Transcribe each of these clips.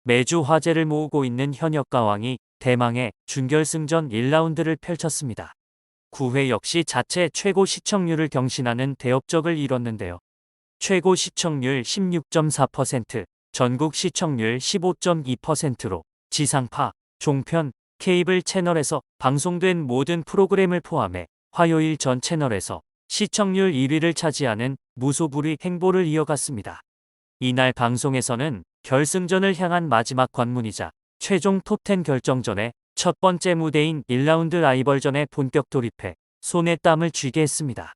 매주 화제를 모으고 있는 현역가왕이 대망의 준결승전 1라운드를 펼쳤습니다. 9회 역시 자체 최고 시청률을 경신하는 대업적을 이뤘는데요. 최고 시청률 16.4%, 전국 시청률 15.2%로 지상파, 종편, 케이블 채널에서 방송된 모든 프로그램을 포함해 화요일 전 채널에서 시청률 1위를 차지하는 무소불위 행보를 이어갔습니다. 이날 방송에서는 결승전을 향한 마지막 관문이자 최종 톱10 결정전의 첫 번째 무대인 1라운드 라이벌전에 본격 돌입해 손에 땀을 쥐게 했습니다.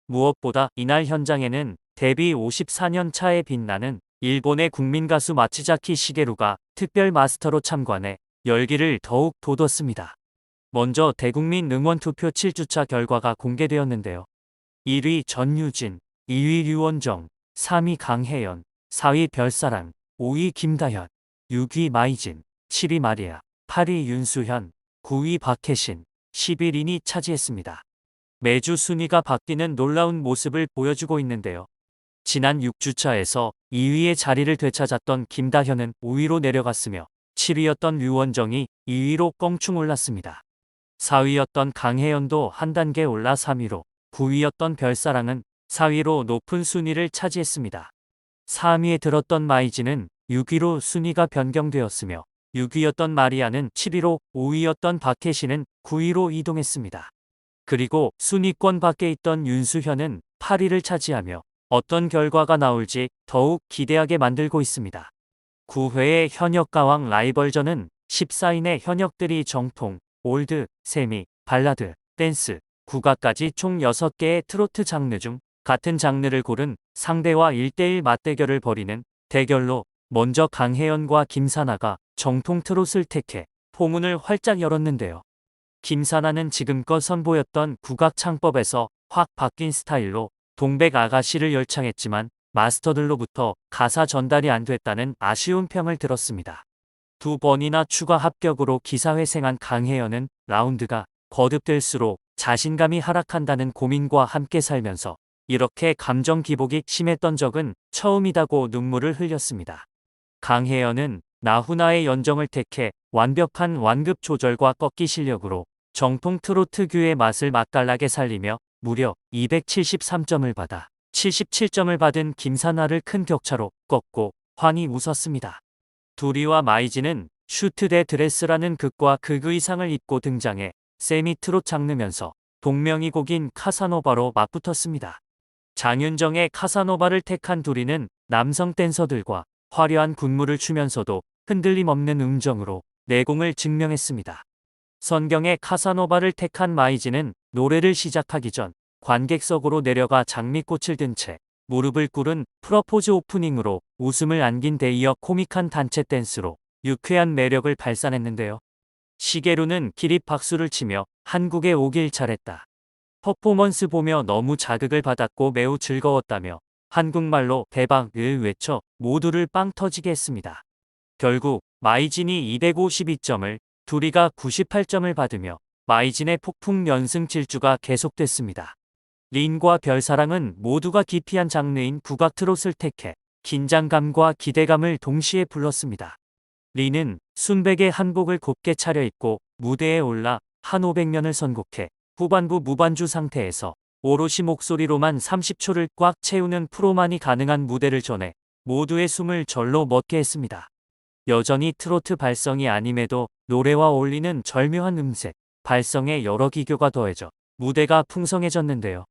무엇보다 이날 현장에는 데뷔 54년 차에 빛나는 일본의 국민 가수 마츠자키 시게루가 특별 마스터로 참관해 열기를 더욱 돋웠습니다. 먼저 대국민 응원 투표 7주차 결과가 공개되었는데요. 1위 전유진, 2위 류원정, 3위 강혜연, 4위 별사랑, 5위 김다현, 6위 마이진, 7위 마리아, 8위 윤수현, 9위 박혜신, 10위 린이 차지했습니다. 매주 순위가 바뀌는 놀라운 모습을 보여주고 있는데요. 지난 6주차에서 2위의 자리를 되찾았던 김다현은 5위로 내려갔으며 7위였던 류원정이 2위로 껑충 올랐습니다. 4위였던 강혜연도 한 단계 올라 3위로, 9위였던 별사랑은 4위로 높은 순위를 차지했습니다. 3위에 들었던 마이진은 6위로 순위가 변경되었으며 6위였던 마리아는 7위로, 5위였던 박혜신은 9위로 이동했습니다. 그리고 순위권 밖에 있던 윤수현은 8위를 차지하며 어떤 결과가 나올지 더욱 기대하게 만들고 있습니다. 9회의 현역가왕 라이벌전은 14인의 현역들이 정통, 올드, 세미, 발라드, 댄스, 국악까지 총 6개의 트로트 장르 중 같은 장르를 고른 상대와 1대1 맞대결을 벌이는 대결로 먼저 강혜연과 김사나가 정통 트롯을 택해 포문을 활짝 열었는데요. 김사나는 지금껏 선보였던 국악 창법에서 확 바뀐 스타일로 동백 아가씨를 열창했지만 마스터들로부터 가사 전달이 안 됐다는 아쉬운 평을 들었습니다. 2번이나 추가 합격으로 기사회생한 강혜연은 라운드가 거듭될수록 자신감이 하락한다는 고민과 함께 살면서 이렇게 감정 기복이 심했던 적은 처음이다고 눈물을 흘렸습니다. 강혜연은 나훈아의 연정을 택해 완벽한 완급 조절과 꺾기 실력으로 정통 트로트규의 맛을 맛깔나게 살리며 무려 273점을 받아 77점을 받은 김사나를 큰 격차로 꺾고 환히 웃었습니다. 두리와 마이진은 슈트 대 드레스라는 극과 극의 의상을 입고 등장해 세미 트롯 장르면서 동명이 곡인 카사노바로 맞붙었습니다. 장윤정의 카사노바를 택한 두리는 남성 댄서들과 화려한 군무를 추면서도 흔들림 없는 음정으로 내공을 증명했습니다. 선경의 카사노바를 택한 마이진은 노래를 시작하기 전 관객석으로 내려가 장미꽃을 든 채 무릎을 꿇은 프러포즈 오프닝으로 웃음을 안긴 데 이어 코믹한 단체 댄스로 유쾌한 매력을 발산했는데요. 시게루는 기립 박수를 치며 한국에 오길 잘했다. 퍼포먼스 보며 너무 자극을 받았고 매우 즐거웠다며 한국말로 대박을 외쳐 모두를 빵 터지게 했습니다. 결국 마이진이 252점을, 두리가 98점을 받으며 마이진의 폭풍 연승 질주가 계속됐습니다. 린과 별사랑은 모두가 기피한 장르인 국악 트롯을 택해 긴장감과 기대감을 동시에 불렀습니다. 린은 순백의 한복을 곱게 차려입고 무대에 올라 한 500년을 선곡해 후반부 무반주 상태에서 오롯이 목소리로만 30초를 꽉 채우는 프로만이 가능한 무대를 전해 모두의 숨을 절로 멎게 했습니다. 여전히 트로트 발성이 아님에도 노래와 어울리는 절묘한 음색, 발성에 여러 기교가 더해져 무대가 풍성해졌는데요.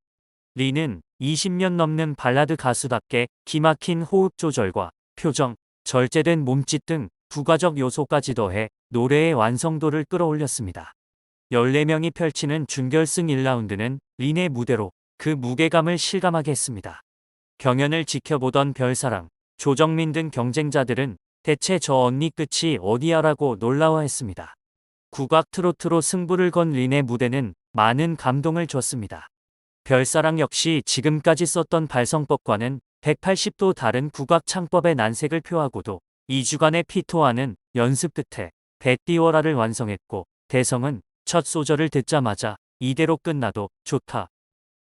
린은 20년 넘는 발라드 가수답게 기막힌 호흡 조절과 표정, 절제된 몸짓 등 부가적 요소까지 더해 노래의 완성도를 끌어올렸습니다. 14명이 펼치는 준결승 1라운드는 린의 무대로 그 무게감을 실감하게 했습니다. 경연을 지켜보던 별사랑, 조정민 등 경쟁자들은 대체 저 언니 끝이 어디야라고 놀라워했습니다. 국악 트로트로 승부를 건 린의 무대는 많은 감동을 줬습니다. 별사랑 역시 지금까지 썼던 발성법과는 180도 다른 국악 창법의 난색을 표하고도 2주간의 피토하는 연습 끝에 배띠워라를 완성했고 대성은 첫 소절을 듣자마자 이대로 끝나도 좋다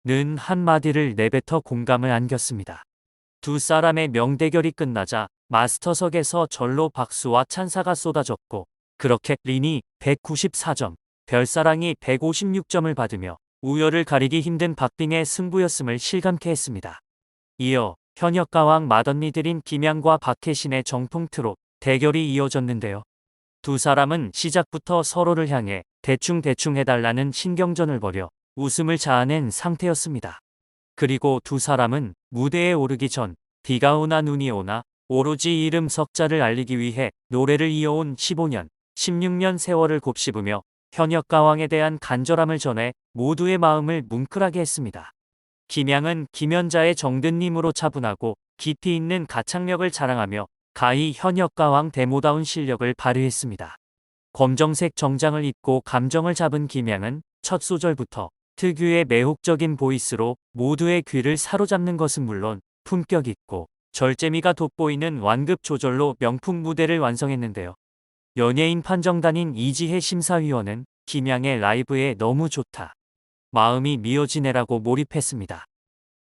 는 한마디를 내뱉어 공감을 안겼습니다. 두 사람의 명대결이 끝나자 마스터석에서 절로 박수와 찬사가 쏟아졌고 그렇게 린이 194점, 별사랑이 156점을 받으며 우열을 가리기 힘든 박빙의 승부였음을 실감케 했습니다. 이어 현역가왕 맏언니들인 김양과 박혜신의 정통 트롯 대결이 이어졌는데요. 두 사람은 시작부터 서로를 향해 대충 해달라는 신경전을 벌여 웃음을 자아낸 상태였습니다. 그리고 두 사람은 무대에 오르기 전 비가 오나 눈이 오나 오로지 이름 석자를 알리기 위해 노래를 이어온 15년, 16년 세월을 곱씹으며 현역가왕에 대한 간절함을 전해 모두의 마음을 뭉클하게 했습니다. 김양은 김연자의 정든님으로 차분하고 깊이 있는 가창력을 자랑하며 가히 현역가왕 데모다운 실력을 발휘했습니다. 검정색 정장을 입고 감정을 잡은 김양은 첫 소절부터 특유의 매혹적인 보이스로 모두의 귀를 사로잡는 것은 물론 품격 있고 절제미가 돋보이는 완급 조절로 명품 무대를 완성했는데요. 연예인 판정단인 이지혜 심사위원은 김양의 라이브에 너무 좋다. 마음이 미어지네라고 몰입했습니다.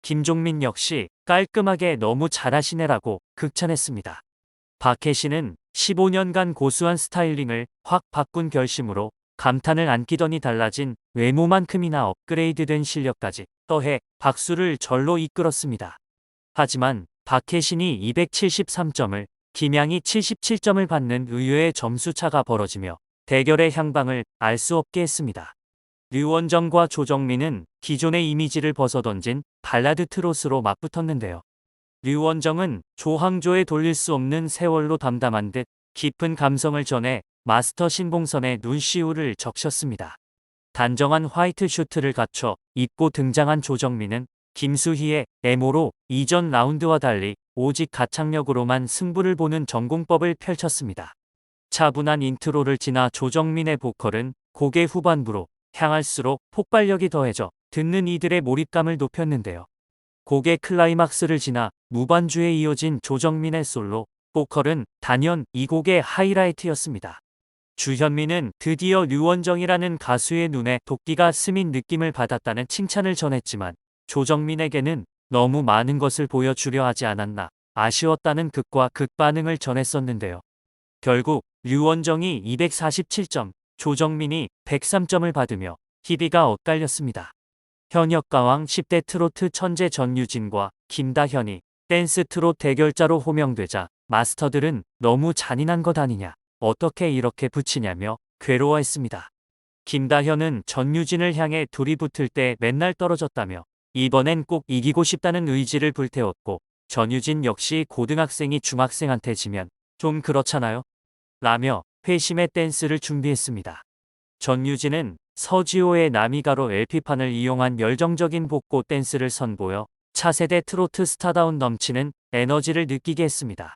김종민 역시 깔끔하게 너무 잘하시네라고 극찬했습니다. 박혜신은 15년간 고수한 스타일링을 확 바꾼 결심으로 감탄을 안기더니 달라진 외모만큼이나 업그레이드된 실력까지 더해 박수를 절로 이끌었습니다. 하지만 박혜신이 273점을, 김양이 77점을 받는 의외의 점수차가 벌어지며 대결의 향방을 알 수 없게 했습니다. 류원정과 조정민은 기존의 이미지를 벗어던진 발라드 트롯으로 맞붙었는데요. 류원정은 조항조에 돌릴 수 없는 세월로 담담한 듯 깊은 감성을 전해 마스터 신봉선의 눈시울을 적셨습니다. 단정한 화이트 슈트를 갖춰 입고 등장한 조정민은 김수희의 애모로 이전 라운드와 달리 오직 가창력으로만 승부를 보는 전공법을 펼쳤습니다. 차분한 인트로를 지나 조정민의 보컬은 곡의 후반부로 향할수록 폭발력이 더해져 듣는 이들의 몰입감을 높였는데요. 곡의 클라이막스를 지나 무반주에 이어진 조정민의 솔로 보컬은 단연 이 곡의 하이라이트였습니다. 주현미는 드디어 류원정이라는 가수의 눈에 도끼가 스민 느낌을 받았다는 칭찬을 전했지만 조정민에게는 너무 많은 것을 보여주려 하지 않았나 아쉬웠다는 극과 극반응을 전했었는데요. 결국 류원정이 247점, 조정민이 103점을 받으며 희비가 엇갈렸습니다. 현역가왕 10대 트로트 천재 전유진과 김다현이 댄스 트롯 대결자로 호명되자 마스터들은 너무 잔인한 것 아니냐, 어떻게 이렇게 붙이냐며 괴로워했습니다. 김다현은 전유진을 향해 둘이 붙을 때 맨날 떨어졌다며 이번엔 꼭 이기고 싶다는 의지를 불태웠고 전유진 역시 고등학생이 중학생한테 지면 좀 그렇잖아요? 라며 회심의 댄스를 준비했습니다. 전유진은 서지호의 나미가로 LP판을 이용한 열정적인 복고 댄스를 선보여 차세대 트로트 스타다운 넘치는 에너지를 느끼게 했습니다.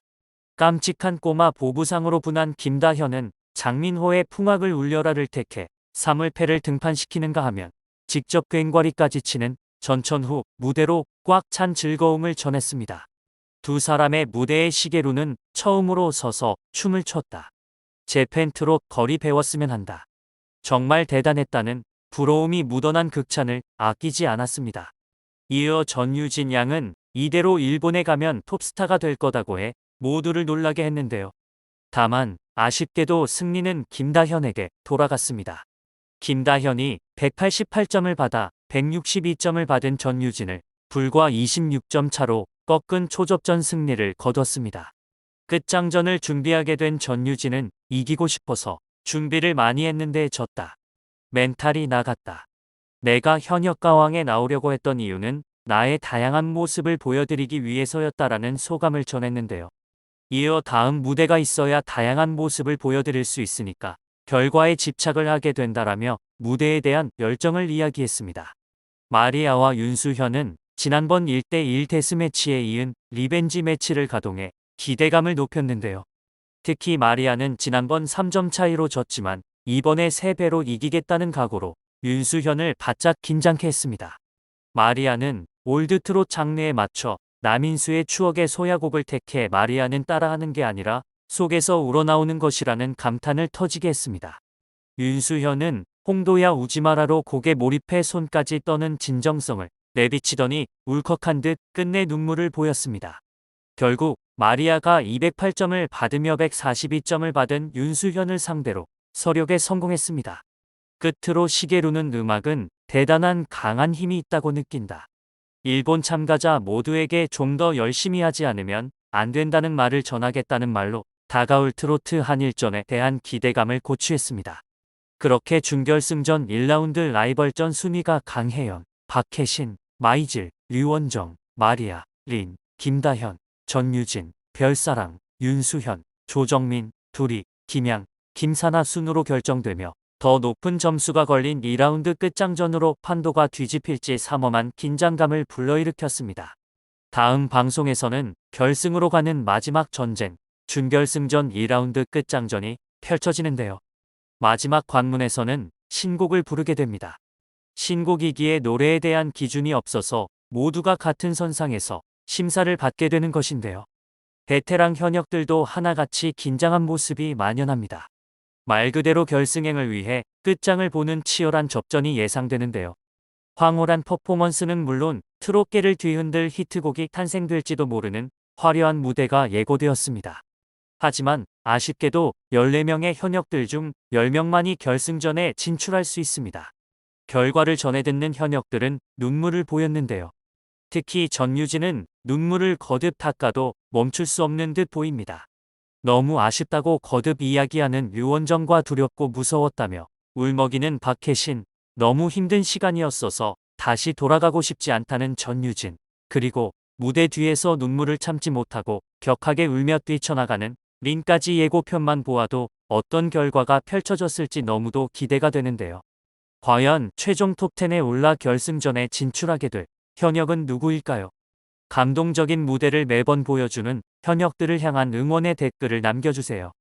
깜찍한 꼬마 보부상으로 분한 김다현은 장민호의 풍악을 울려라를 택해 사물패를 등판시키는가 하면 직접 꽹과리까지 치는 전천후 무대로 꽉 찬 즐거움을 전했습니다. 두 사람의 무대의 시계루는 처음으로 서서 춤을 췄다. 재팬 트롯 거리 배웠으면 한다. 정말 대단했다는 부러움이 묻어난 극찬을 아끼지 않았습니다. 이어 전유진 양은 이대로 일본에 가면 톱스타가 될 거다고 해 모두를 놀라게 했는데요. 다만 아쉽게도 승리는 김다현에게 돌아갔습니다. 김다현이 188점을 받아 162점을 받은 전유진을 불과 26점 차로 꺾은 초접전 승리를 거뒀습니다. 끝장전을 준비하게 된 전유진은 이기고 싶어서 준비를 많이 했는데 졌다. 멘탈이 나갔다. 내가 현역가왕에 나오려고 했던 이유는 나의 다양한 모습을 보여드리기 위해서였다라는 소감을 전했는데요. 이어 다음 무대가 있어야 다양한 모습을 보여드릴 수 있으니까 결과에 집착을 하게 된다라며 무대에 대한 열정을 이야기했습니다. 마리아와 윤수현은 지난번 1대1 데스매치에 이은 리벤지 매치를 가동해 기대감을 높였는데요. 특히 마리아는 지난번 3점 차이로 졌지만 이번에 3배로 이기겠다는 각오로 윤수현을 바짝 긴장케 했습니다. 마리아는 올드 트롯 장르에 맞춰 남인수의 추억의 소야곡을 택해 마리아는 따라하는 게 아니라 속에서 우러나오는 것이라는 감탄을 터지게 했습니다. 윤수현은 홍도야 우지마라로 곡에 몰입해 손까지 떠는 진정성을 내비치더니 울컥한 듯 끝내 눈물을 보였습니다. 결국 마리아가 208점을 받으며 142점을 받은 윤수현을 상대로 서력에 성공했습니다. 끝으로 시게루는 음악은 대단한 강한 힘이 있다고 느낀다. 일본 참가자 모두에게 좀 더 열심히 하지 않으면 안 된다는 말을 전하겠다는 말로 다가올 트로트 한일전에 대한 기대감을 고취했습니다. 그렇게 준결승전 1라운드 라이벌전 순위가 강혜연, 박혜신, 마이즐, 류원정, 마리아, 린, 김다현, 전유진, 별사랑, 윤수현, 조정민, 두리, 김양, 김사나 순으로 결정되며 더 높은 점수가 걸린 2라운드 끝장전으로 판도가 뒤집힐지 삼엄한 긴장감을 불러일으켰습니다. 다음 방송에서는 결승으로 가는 마지막 전쟁, 준결승전 2라운드 끝장전이 펼쳐지는데요. 마지막 관문에서는 신곡을 부르게 됩니다. 신곡이기에 노래에 대한 기준이 없어서 모두가 같은 선상에서 심사를 받게 되는 것인데요. 베테랑 현역들도 하나같이 긴장한 모습이 만연합니다. 말 그대로 결승행을 위해 끝장을 보는 치열한 접전이 예상되는데요. 황홀한 퍼포먼스는 물론 트롯계를 뒤흔들 히트곡이 탄생될지도 모르는 화려한 무대가 예고되었습니다. 하지만 아쉽게도 14명의 현역들 중 10명만이 결승전에 진출할 수 있습니다. 결과를 전해 듣는 현역들은 눈물을 보였는데요. 특히 전유진은 눈물을 거듭 닦아도 멈출 수 없는 듯 보입니다. 너무 아쉽다고 거듭 이야기하는 류원정과 두렵고 무서웠다며 울먹이는 박혜신, 너무 힘든 시간이었어서 다시 돌아가고 싶지 않다는 전유진, 그리고 무대 뒤에서 눈물을 참지 못하고 격하게 울며 뛰쳐나가는 린까지 예고편만 보아도 어떤 결과가 펼쳐졌을지 너무도 기대가 되는데요. 과연 최종 톱10에 올라 결승전에 진출하게 될 현역은 누구일까요? 감동적인 무대를 매번 보여주는 현역들을 향한 응원의 댓글을 남겨주세요.